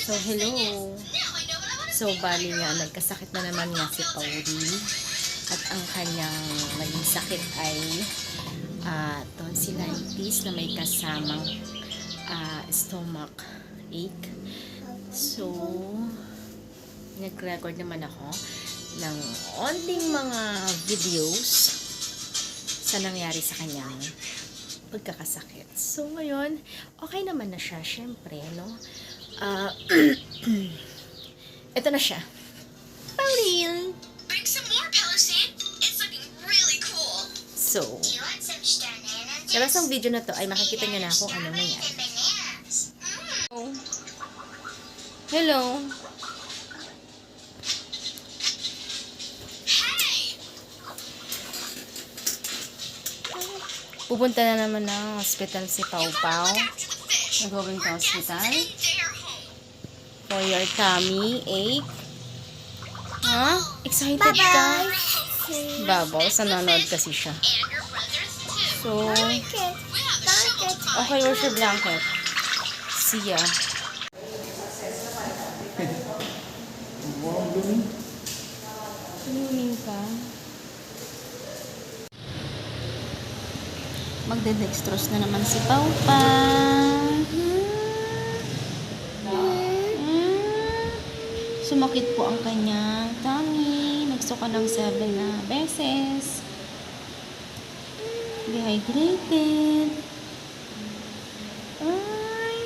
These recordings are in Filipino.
So, hello. So, bali nga, nagkasakit na naman nga si Pauli. At ang kanyang naging sakit ay tonsillitis na may kasamang stomach ache. So, nag-record naman ako ng onting mga videos sa nangyari sa kanyang pagkakasakit. So, ngayon, okay naman na siya, syempre, no? Ito na siya. Pauline! Bring some more, Pelosi. It's looking really cool. So, Do you want some bananas? sa lasang video na to ay makikita niyo na kung ano nangyari. Bananas. Hello! Hey! Pupunta na naman ng hospital si Pau Pau. Look after the fish. Nag-going to hospital And they're home. for your tummy ache. Ha? Excited ka? Babaw, sa nanonood kasi siya. And your brothers too. So, We have a shovel to find. okay, where's your blanket? See ya. Swimming ka? Magde-dextrose na naman si Pau Pau. Sumakit po ang kanyang tummy. Nagsuka ng 7 na beses. Dehydrated. Ay.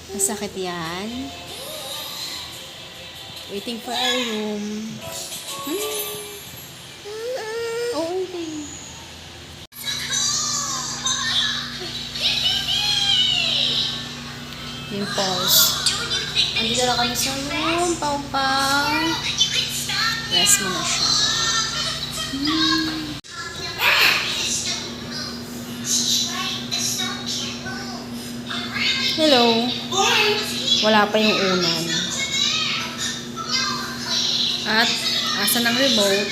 Masakit yan. Waiting for our room. Oh, okay. Pimples. Andito na kami sa room. Pau Pau. You can stop. Rest mo na siya. Hello. Wala pa yung unan. At, asa ng remote?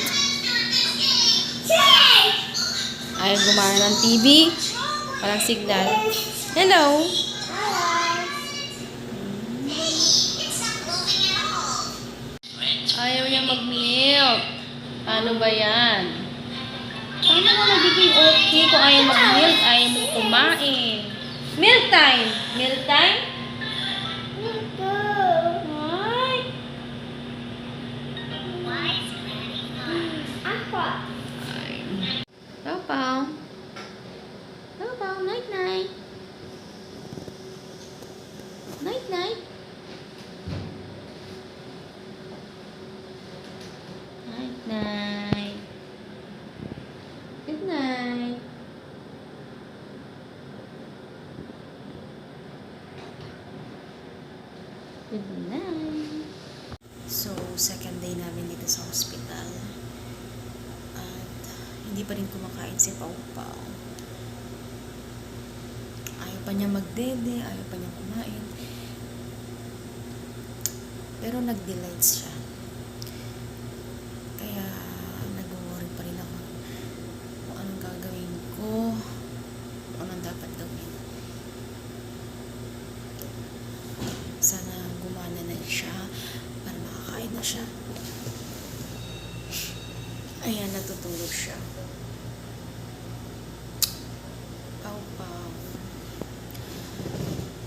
Ayaw gumana ng TV. Walang signal. Hello. Ayaw niya mag-milk. Paano ba yan? Paano mo magiging okay kung ayaw mag-milk? Ayaw mo kumain. Milk time! Milk time? Ay! Pau-Pau. Pau-Pau, night-night. Night-night. Night-night. Good night. Good night. So, second day namin dito sa hospital. At hindi pa rin kumakain si Pau Pau. Ayaw pa niya magdede, ayaw pa niya kumain. Pero nag-delights siya. Kaya nag-worry pa rin ako kung anong gagawin ko, kung anong dapat gawin. Sana gumana na siya para makakain na siya. Ayan, natutulog siya. Pau Pau.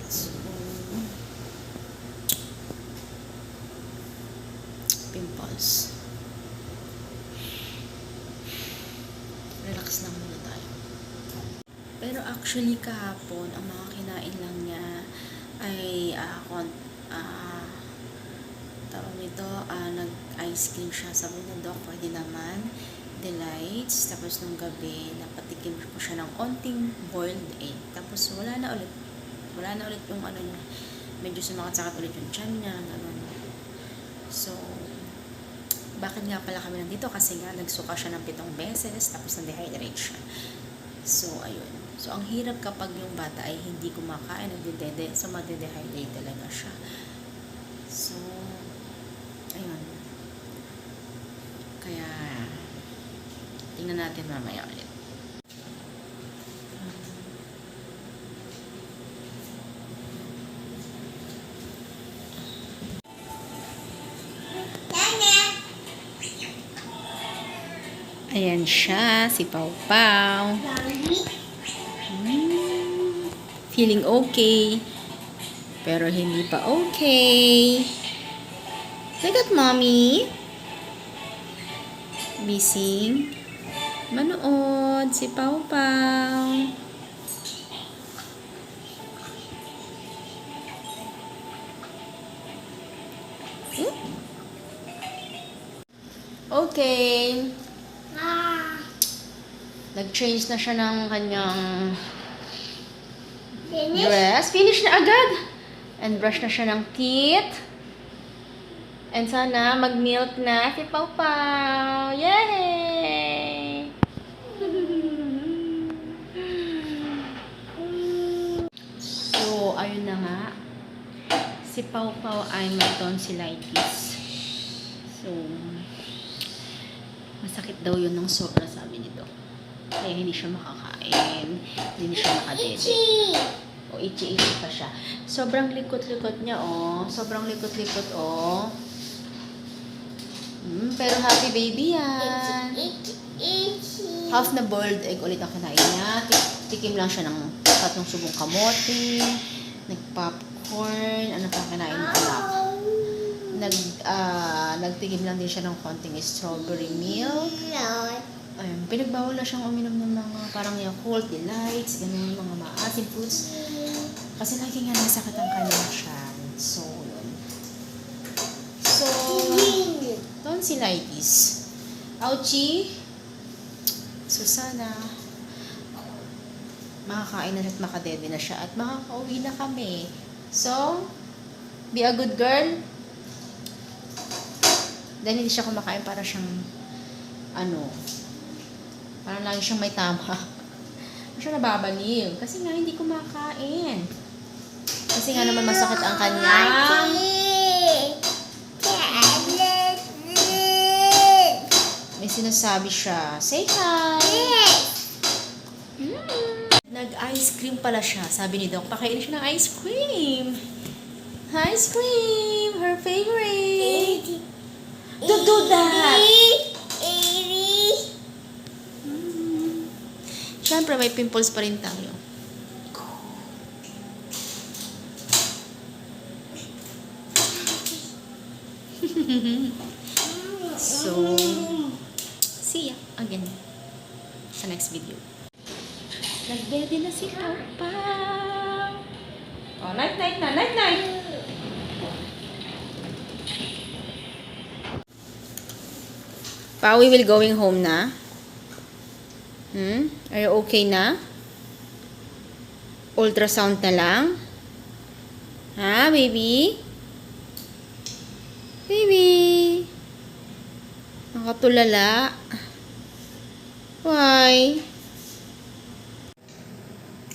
So, pimples. Relax lang muna tayo. Pero actually kahapon, ang mga kinain lang niya ay tawag nito, nag-ice cream siya. Sabi na doc, pwede naman. Delights. Tapos nung gabi, napatikim ko siya ng onting boiled egg. Tapos wala na ulit yung ano niya. Medyo sumakat-sakat ulit yung tiyan niya. Ganun. So, bakit nga pala kami nandito? Kasi nga, nagsuka siya ng 7 beses. Tapos na-dehydrate siya. So, ayun. So, ang hirap kapag yung bata ay hindi kumakain, nagdedede. So, magde-dehydrate talaga siya. So, ayun. Kaya, tingnan natin mamaya ulit. Ayan siya, si Pau Pau. Feeling okay. Pero hindi pa okay. Look at mommy. Busy. Manood si Pau Pau. Okay. Nag-change na siya ng kanyang dress. Finish na agad. And brush na siya ng teeth. And sana mag-milk na si Pau Pau. Yay! So, ayun na nga. Si Pau Pau ay may tonsillitis. So, masakit daw yun ng sobra, sabi nito. Kaya hindi siya makakain. Hindi siya makadede. O, itchy-itchy pa siya. Sobrang likot-likot niya, oh. Sobrang likot-likot, oh. Pero happy baby yan. Half na boiled egg ulit ang kinain niya. Tikim lang siya ng 3 subong kamote. Nag-popcorn. Ano pa kinain ng anak? Nagtikim lang din siya ng konting strawberry milk. Ayun, pinagbawal na siyang uminom ng mga parang Yakult, Delights, ganun, mga maasim foods. Kasi lagi nga nasakit ang kanyang tiyan. So, yun. So, tonsillitis. Ouchie! So, sana makakain na at makadede na siya at makakauwi na kami. So, be a good girl. Dahil hindi siya kumakain para siyang parang lagi siyang may tama. Hindi siya nababaliw. Kasi nga hindi kumakain. Kasi nga naman masakit ang kanyang may sinasabi siya. Say hi! Nag-ice cream pala siya. Sabi ni Doc, pakainin siya ng ice cream. Ice cream! Her favorite! Don't do that! Siyempre, may pimples pa rin tayo. So, see ya again sa next video. Nag-ready na si Pau Pau. Oh, night-night na! Night-night! Pau, we will going home na? Are you okay na? Ultrasound na lang? Ha, baby? Baby? Nakatulala? Why?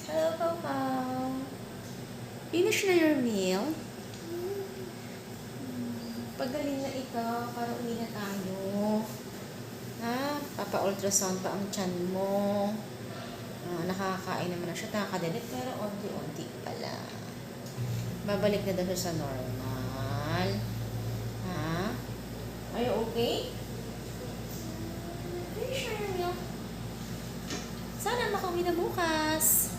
Hello, Pau Pau. Finish na your meal? Pagaling na ikaw para uli na tayo. Ha? Papa-ultrasound pa ang tiyan mo. Nakakain naman na siya. Nakakadedet pero onti-onti pala. Babalik na daw siya sa normal. Ha? Are you okay? Finish na your meal. Sana makauwi na bukas.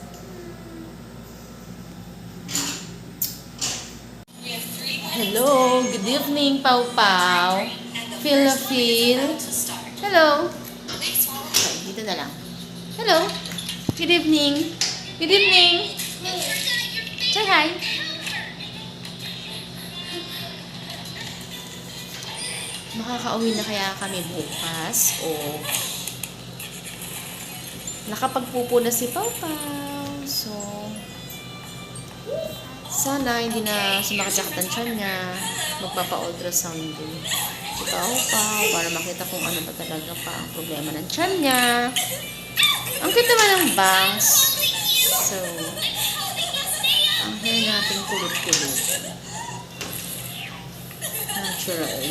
Hello, good evening, Pau Pau. Feel. Hello. Okay, dito na lang. Hello. Good evening. Good evening. Say hi. Makakauwi na kaya kami bukas o nakapagpupo na si Pau Pau. So, sana hindi na sumakit ang tiyan niya. Magpapa-ultrasound din si Pau Pau para makita kung ano ba talaga pa ang problema ng tiyan niya. Ang cute naman ng bangs. So, ang hair natin kulot-kulot. Natural.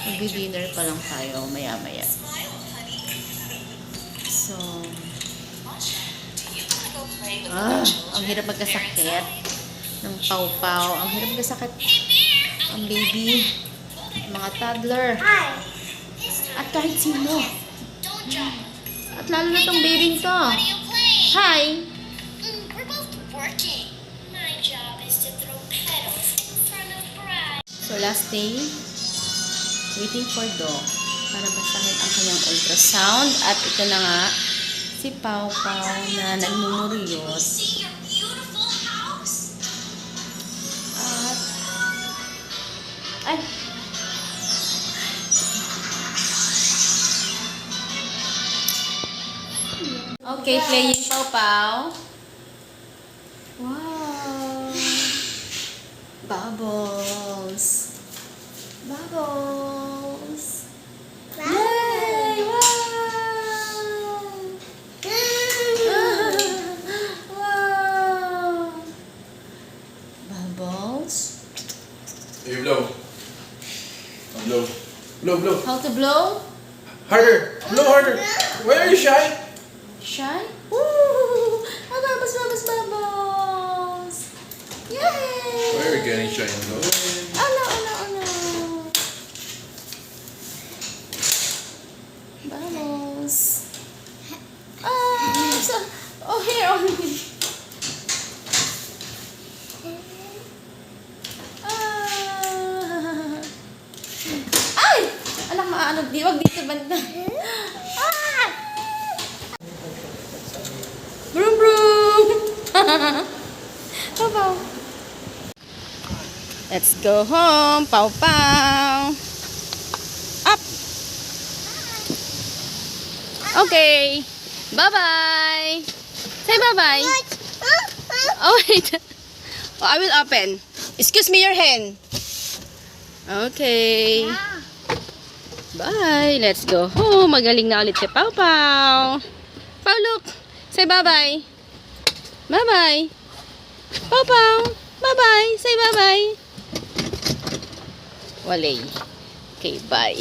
Mag-dinner pa lang tayo maya-maya. So, ang hirap magkasakit ng Pau Pau. Ang hirap magkasakit ang baby. mga toddler, Hi. This time, at kahit sino. don't jump. At lalo na tong baby to. What are you playing? Hi! We're both working. My job is to throw petals in front of bride. So last day, waiting for Doc para basahin ang kanyang ultrasound. At ito na nga, si Pau Pau na nagmumuryot. See your beautiful house? At, ay, okay, playing Pau Pau. Wow! Bubbles! Bubbles! Yay! Wow! Wow! Bubbles? You blow. Blow. Blow, blow. How to blow? Harder. Blow harder. Why are you shy? Shy? Woo! Ah, bubbles, bubbles, bubbles! Yay! Why are you getting shy and blow? Oh no, oh no, oh no! Bubbles! Ah! So, oh, here only! Ah! Ay! Alam, maano, wag dito banda. Ah! Broom, broom! Pau-pau. Let's go home, Pau-pau. Up! Okay. Bye-bye. Say bye-bye. Oh, wait. Oh, I will open. Excuse me, your hand. Okay. Bye. Let's go home. Magaling na ulit si Pau-pau. Pau, look. Say bye-bye. Bye-bye. Pau-pau. Bye-bye. Say bye-bye. Walay. Okay, bye.